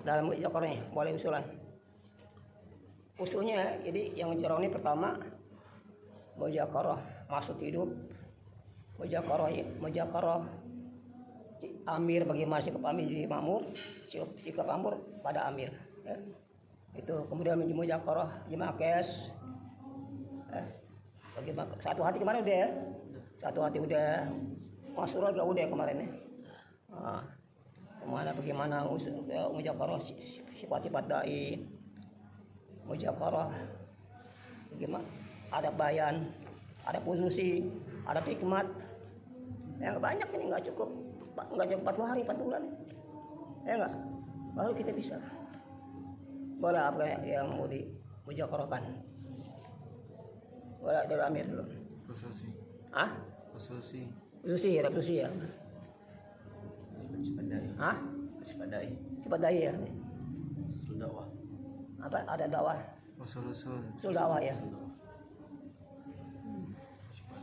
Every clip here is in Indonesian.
dalam mujakarah ini boleh usulan. Usulnya jadi yang jorong ini pertama mujakarah maksud hidup, mujakarah amir bagaimana sikap amir jadi makmur, sikap makmur pada amir. Ya. Itu kemudian mujakarah jimakes. Bagaimana satu hati kemarin udah ya, satu hati udah masuk juga udah kemarin ya. Bagaimana mujakarah sifat-sifat dai, mujakarah bagaimana ada bayan, ada khususi, ada hikmat. Yang banyak ini nggak cukup 40 hari 4 bulan ya nggak, baru kita bisa boleh apa yang mau di mujakarahkan. Boleh dari amir dulu. Khususi. Khususi ya. Cepat dai ya. Dakwah. Apa ada dakwah? Usul dakwah ya.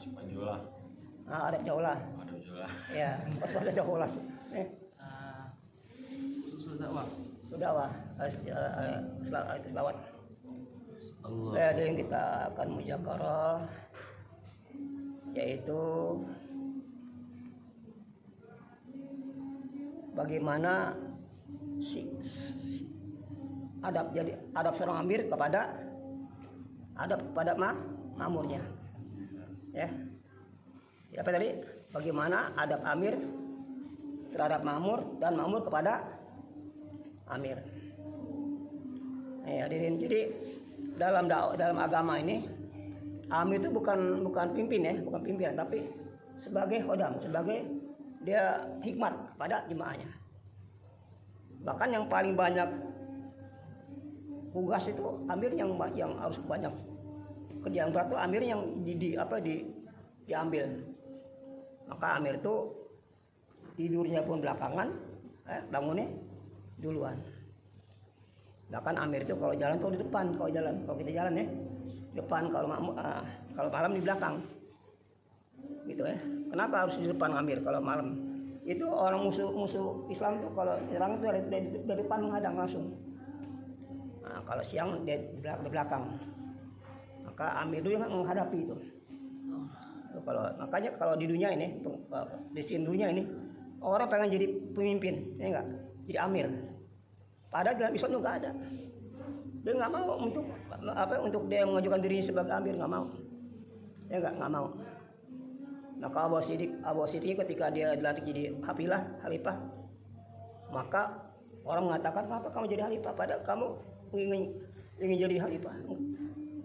Sifat jualah. Ada jaulah. Ya, pas ada jaulah. Usul dakwah. Dakwah. Itu selawat. Saya ada yang kita akan mujakarah yaitu bagaimana adab seorang amir kepada makmurnya. Ya. Apa tadi? Bagaimana adab amir terhadap makmur dan makmur kepada amir. Hadirin, jadi dalam agama ini amir itu bukan pimpinan, tapi sebagai khodam, sebagai dia hikmat pada jemaahnya. Bahkan yang paling banyak tugas itu amir yang harus banyak kerja yang berat itu amir yang diambil. Maka amir itu tidurnya pun belakangan, bangunnya duluan. Bahkan amir itu kalau jalan tuh di depan, kalau kita jalan ya depan, kalau malam di belakang gitu ya. Kenapa harus di depan amir kalau malam? Itu orang musuh Islam tuh kalau nyerang itu dari depan menghadang langsung. Nah, kalau siang di belakang, maka amir itu yang menghadapi itu. Makanya kalau di dunia ini, di dunia ini orang pengen jadi pemimpin, ya enggak? Jadi amir. Padahal dalam Islam itu nggak ada. Dia nggak mau untuk dia mengajukan dirinya sebagai amir, nggak mau. Ya nggak mau. Maka Abu Siddiq ketika dia dilantik jadi khalifah, maka orang mengatakan, kenapa kamu jadi khalifah? Padahal kamu ingin jadi khalifah,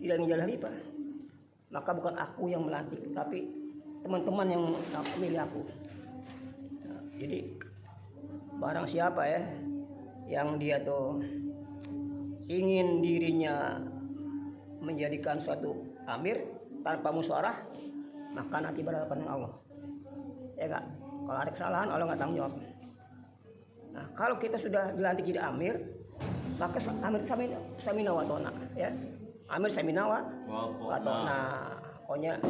tidak ingin jadi khalifah. Maka bukan aku yang melantik, tapi teman-teman yang memilih aku. Jadi barang siapa ya yang dia tuh ingin dirinya menjadikan suatu amir tanpa musyawarah, maka nanti berhadapan dengan Allah. Ya enggak? Kalau ada kesalahan Allah enggak tanggung jawab. Nah, kalau kita sudah dilantik jadi amir, maka amir samina wa ta'na, ya. Amir samina wa ta'na. Pokoknya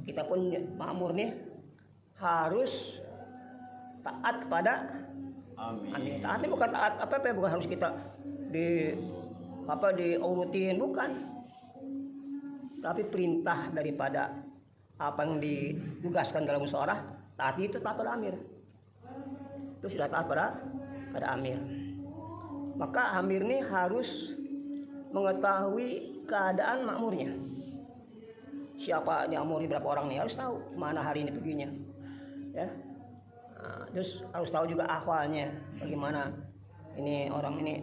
kita pun makmur nih harus taat kepada amir. Taatnya bukan taat bukan harus kita diurutin, bukan. Tapi perintah daripada apa yang ditugaskan dalam musyawarah, taat itu taat pada amir. Itu sudah taat pada amir. Maka amir ini harus mengetahui keadaan makmurnya. Siapa ini makmur, berapa orang nih, harus tahu mana hari ini perginya. Ya. Nah, terus harus tahu juga ahwalnya, bagaimana ini orang ini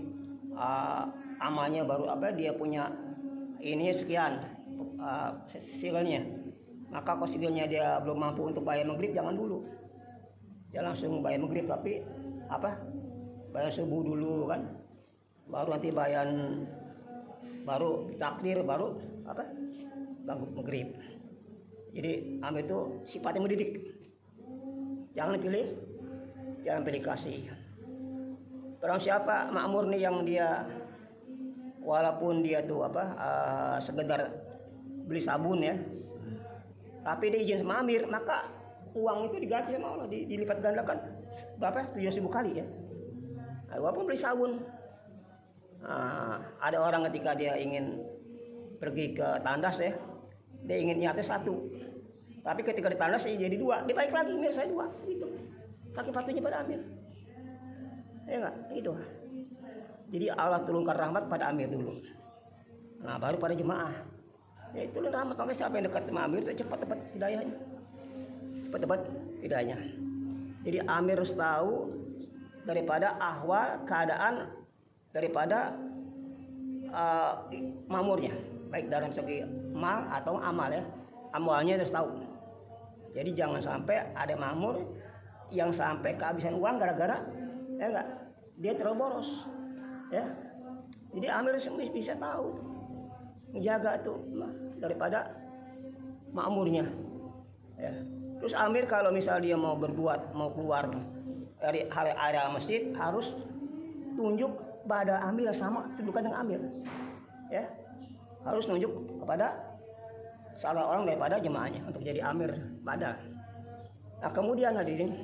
amalnya baru dia punya ini sekian silnya. Maka kalau silnya dia belum mampu untuk bayar maghrib, jangan dulu. Jangan langsung bayar maghrib, tapi bayar subuh dulu kan. Baru nanti baru takdir, baru bangun maghrib. Jadi ambil itu sifatnya mendidik. Jangan pilih kasih. Barang siapa makmur nih yang dia walaupun dia tuh sekedar beli sabun ya, tapi dia izin sama amir, maka uang itu diganti sama Allah, dilipat gandakan berapa? 7.000 kali ya. walaupun beli sabun. Ada orang ketika dia ingin pergi ke tandas ya, dia ingin niatnya satu, tapi ketika di tandas jadi dua, dia balik lagi, Amir saya dua, gitu. Saking patuhnya pada Amir, ya nggak, gitu. Jadi Allah turunkan rahmat pada Amir dulu, nah baru pada jemaah. Ya itu rahmat, makanya siapa yang dekat sama Amir itu cepat hidayahnya, cepat hidayahnya. Jadi Amir harus tahu daripada ahwal keadaan daripada makmurnya, baik dalam segi mal atau amal ya, amalnya harus tahu. Jadi jangan sampai ada makmur yang sampai kehabisan uang gara-gara ya enggak, dia terlalu boros ya. Jadi Amir bisa tahu menjaga tuh daripada makmurnya ya. Terus Amir kalau misal dia mau berbuat, mau keluar dari area masjid, harus tunjuk pada Amir sama kedudukan dengan Amir ya, harus tunjuk kepada salah orang daripada jemaahnya untuk jadi Amir badal. Nah kemudian hadirin,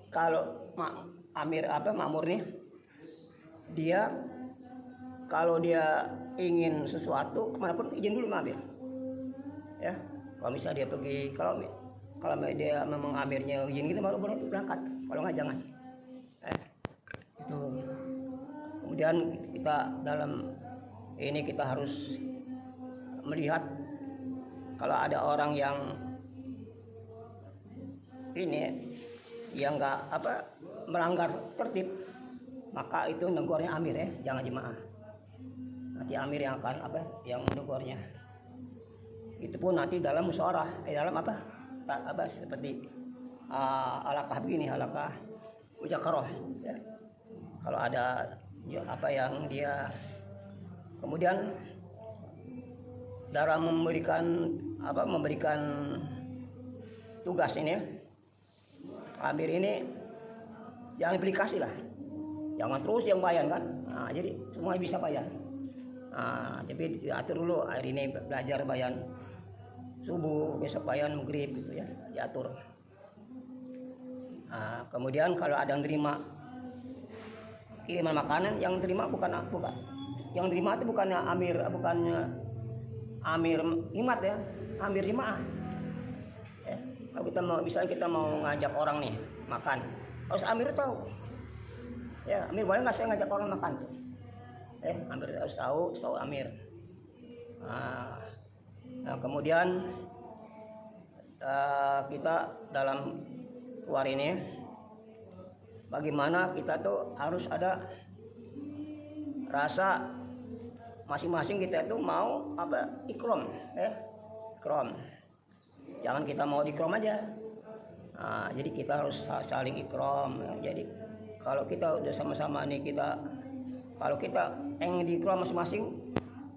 kalau Amir makmur nih, dia kalau dia ingin sesuatu kemanapun izin dulu sama Amir ya. Kalau misalnya dia pergi, kalau dia memang Amirnya izin gitu baru berangkat, kalau nggak jangan itu. Kemudian kita dalam ini kita harus melihat kalau ada orang yang ini yang nggak melanggar tertib, maka itu negornya Amir ya, jangan jemaah. Nanti Amir yang akan yang negornya. Itu pun nanti dalam musyawarah, dalam seperti alaqah begini, alaqah mujakarah ya. Kalau ada yang dia kemudian dalam memberikan tugas ini Amir ini jangan dikasih lah, jangan terus yang bayar kan. Jadi semua bisa bayar. Tapi diatur dulu, hari ini belajar bayar subuh, besok bayar maghrib gitu ya, diatur. Kemudian kalau ada yang terima kiriman makanan, yang terima bukan yang terima itu bukannya Amir Imat ya, Amir jemaah ya. Kalau kita mau ngajak orang nih makan, harus Amir tahu ya, Amir boleh nggak saya ngajak orang makan tuh Amir harus tahu Amir. Nah kemudian kita dalam keluar ini, bagaimana kita tuh harus ada rasa masing-masing kita itu mau ikram ikram. Jangan kita mau ikram aja. Jadi kita harus saling ikram. Jadi kalau kita udah sama-sama nih, kalau kita ingin diikram masing-masing,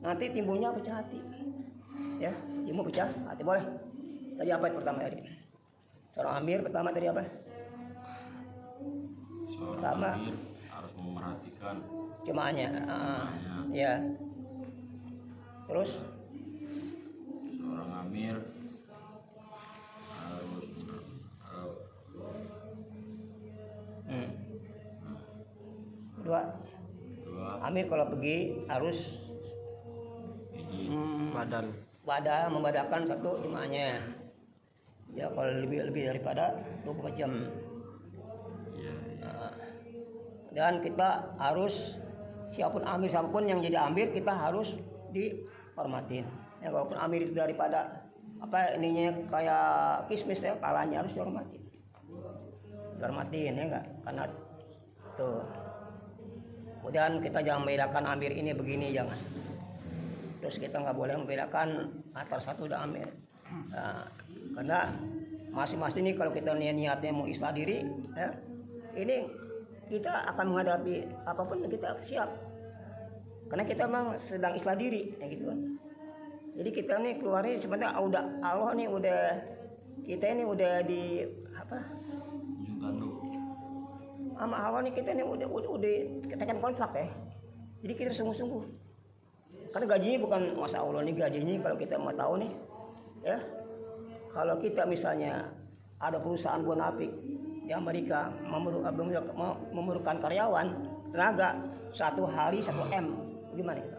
nanti timbulnya pecah hati. Ya, timbul pecah hati boleh. Tadi apa yang pertama tadi? Seorang Amir pertama tadi apa? Pertama Amir harus memperhatikan jemaahnya. Ya. Terus seorang Amir harus kedua Amir kalau pergi harus membadakan satu jemaahnya. Ya kalau lebih daripada 24 jam. Dan kita harus siapapun yang jadi Amir, kita harus dihormatin. Ya walaupun Amir itu daripada ininya kayak kismis ya, palanya harus dihormatin. Dihormatin ya enggak? Karena tuh. Kemudian kita jangan membedakan Amir ini begini, jangan. Terus kita nggak boleh membedakan antara satu dan Amir. Karena masing-masing ini kalau kita niatnya mau islah diri, ya, ini kita akan menghadapi apapun kita siap. Karena kita memang sedang islah diri, ya gitu kan. Jadi kita nih keluarnya sebenarnya Allah nih kita ini udah di sama Allah nih, kita nih udah tekan kontrak ya. Jadi kita sungguh-sungguh. Karena gajinya bukan masa Allah nih, gajinya kalau kita mau tahu nih ya. Kalau kita misalnya ada perusahaan munafik di Amerika memerlukan karyawan tenaga 1 hari 1 M. Gimana kita?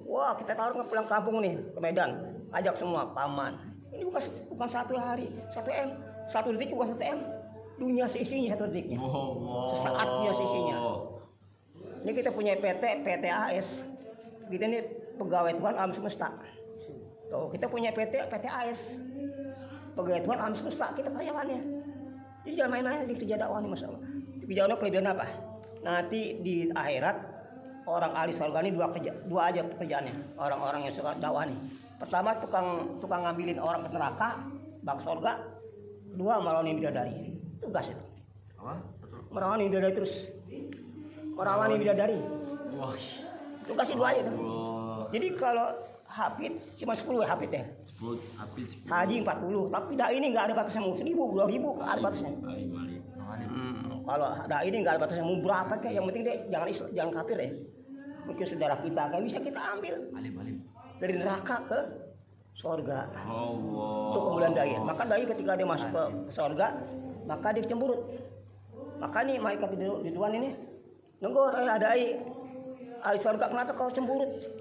Wah, kita taruh pulang kampung nih ke Medan, ajak semua paman. Ini bukan 1 hari 1 M, 1 detik bukan 1 M. Dunia seisinya 1 detiknya. Sesaat dunia seisinya. Ini kita punya PT AS. Kita ini pegawai Tuhan alam semesta. Tuh, kita punya PT AS. Pegawai Tuhan alam semesta, kita karyawannya. Jadi jangan main-main di kerja dakwah nih, Masya Allah. Kerja dakwah kelebihan apa? Nanti di akhirat orang ahli surga ini dua aja pekerjaannya. Orang-orang yang suka dakwah nih. Pertama tukang ngambilin orang ke neraka, bak surga. Kedua merawani bidadari. Tugas itu. Apa? Merawani bidadari terus. Merawani bidadari. Wah. Tugas itu aja tuh. Jadi kalau hafid cuma 10 hafid ya. 10 hafid 10. Haji 40, tapi dai ini nggak ada batasnya, mau 1000, 2000 nggak ada batasnya. Kalau dai ini nggak ada batasnya, mau berapa kayak, yang penting deh jangan kafir ya. Mungkin saudara kita kayak bisa kita ambil dari neraka ke surga. Itu kemuliaan dai. Maka dai ketika dia masuk ke surga, maka dia cemburut. Maka nih malaikat Ridwan ini nenggor, dai ahli surga, kenapa kau cemburut?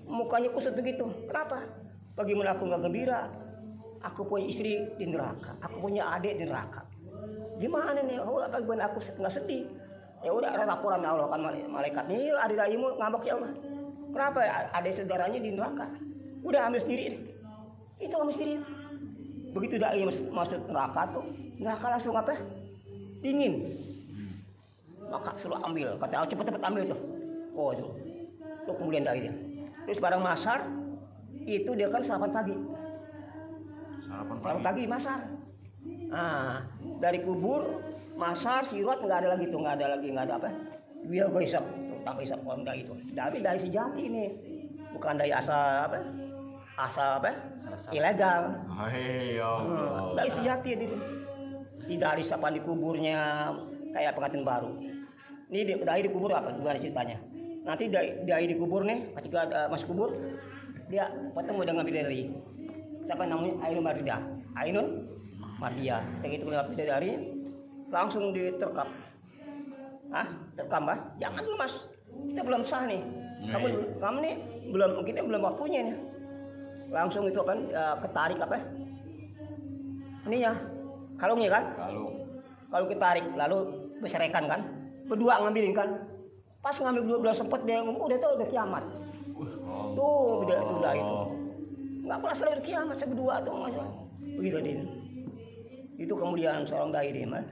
Mukanya kusut begitu. Kenapa? Bagaimana aku nggak gembira? Aku punya istri di neraka, aku punya adik di neraka. Gimana nih? Oh, bagaimana aku nggak sedih? Ya udah, ada laporan Allah kan malaikat nih, adik daimu ngambek ya Allah. Kenapa? Adik saudaranya di neraka. Udah ambil sendiri. Itu ambil sendiri. Begitu dai masuk neraka tuh, neraka langsung apa? Dingin. Maka suruh ambil, kata Allah cepet-cepet ambil tuh. Oh itu kemudian dai dia. Terus barang masar itu dia kan sarapan pagi. Sarapan pagi masar. Nah, dari kubur masar sirat nggak ada lagi tuh, nggak ada apa. Dia gue isap, tambah isap orang dai itu. Dai sejati ini, bukan dai asal apa? Ilegal. Dai sejati itu. Tidak ada isapan di kuburnya kayak pengantin baru. Ini dai di kubur apa? Gimana ceritanya? Nanti dai di kubur nih, ketika masuk kubur dia ketemu dengan bidadari. Siapa namanya? Ainun Mardia. Begitu bidadari langsung diterkam. Terkam bah? Jangan dulu Mas. Kita belum sah nih. Kamu nih kita belum waktunya nih. Langsung itu kan ketarik apa? Ini ya. Kalungnya kan? Kalau ketarik lalu berserakan kan? Berdua ngambilin kan? Pas ngambil belum sempet dia udah kiamat. Tuh beda itu dah itu. Enggak pernah selesai kiamat berdua tuh Mas. Begitu din. Itu kemudian seorang dai dia Mas.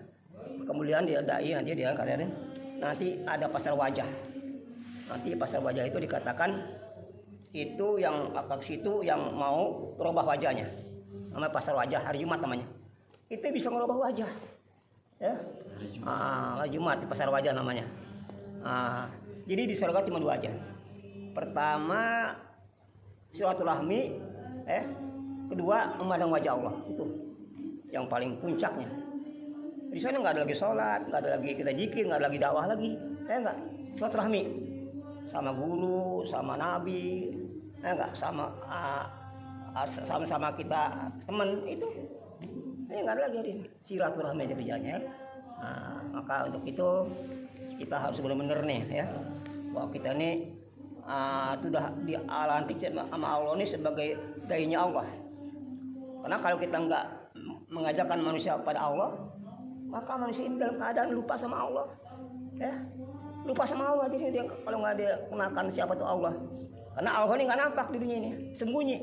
Kemudian dia dai nanti dia kalian nanti ada pasar wajah. Nanti pasar wajah itu dikatakan itu yang ke situ yang mau merubah wajahnya. Namanya pasar wajah hari Jumat namanya. Itu bisa merubah wajah. Ya. Hari Jumat di pasar wajah namanya. Jadi di surga cuma 2 aja. Pertama silaturahmi, kedua memandang wajah Allah, itu yang paling puncaknya. Di sana nggak ada lagi sholat, nggak ada lagi kita zikir, nggak ada lagi dakwah lagi, nggak. Silaturahmi sama guru, sama nabi, nggak sama kita teman itu, nggak ada lagi silaturahmi aja kerjanya. Maka untuk itu kita harus benar-benar nih ya, bahwa kita ini sudah dialantik sama Allah ini sebagai dai-nya Allah. Karena kalau kita nggak mengajarkan manusia kepada Allah, maka manusia ini dalam keadaan lupa sama Allah, ya, lupa sama Allah. Jadi dia kalau nggak dia kenakan siapa tuh Allah, karena Allah ini nggak nampak di dunia ini, sembunyi.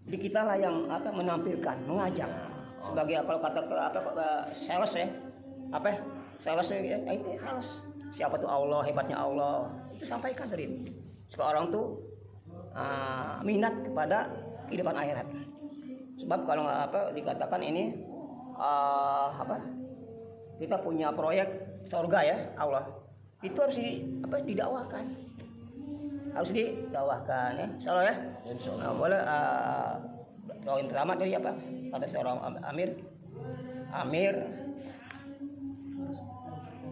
Jadi kita lah yang menampilkan, mengajak sebagai kalau kata sales ya, sales ya, itu sales. Siapa tuh Allah, hebatnya Allah, itu sampaikan dari ini. Supaya orang tuh minat kepada kehidupan akhirat. Sebab kalau dikatakan ini kita punya proyek surga ya Allah, itu harus didakwakan, harus didakwakan ya. Insyaallah ya. Boleh poin pertama dari ada seorang Amir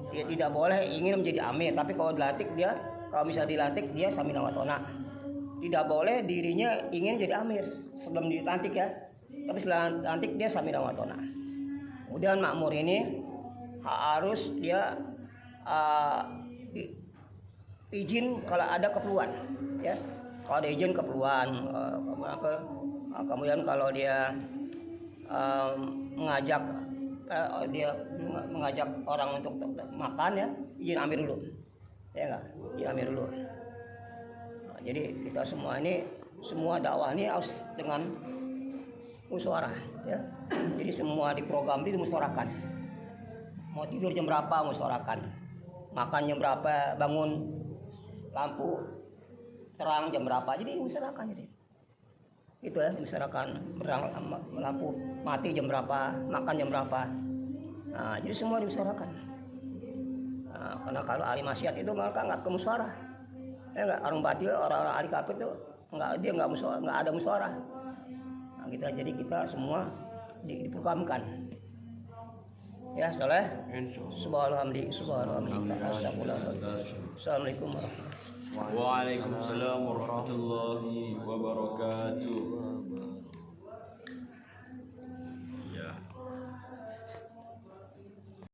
dia tidak boleh ingin menjadi amir, tapi kalau bisa dilantik dia samina wa ta'na. Tidak boleh dirinya ingin jadi amir sebelum dilantik ya, tapi setelah dilantik dia samina wa ta'na. Kemudian makmur ini harus dia uh, izin kalau ada keperluan, ya. Kalau ada izin keperluan, kemudian kalau dia mengajak orang untuk makan, ya, izin amir dulu, ya enggak, izin amir dulu. Nah, jadi kita semua dakwah ini harus dengan musyawarah, ya. Jadi semua di program itu dimusyawarahkan. Mau tidur jam berapa musyawarahkan, makan jam berapa, bangun lampu terang jam berapa, jadi musyawarahkan. Jadi itu ya, musyawarahkan, lampu mati jam berapa, makan jam berapa. Nah, jadi semua dimusyawarahkan. Nah, karena kalau ahli maksiat itu mereka nggak ke musyawarah, ya nggak, orang batil, orang ahli kafir itu nggak ada musyawarah. Nah, jadi kita semua diprogramkan. Ya, soleh. Subhanallah. Assalamualaikum warahmatullahi wabarakatuh. Waalaikumsalam warahmatullahi wabarakatuh.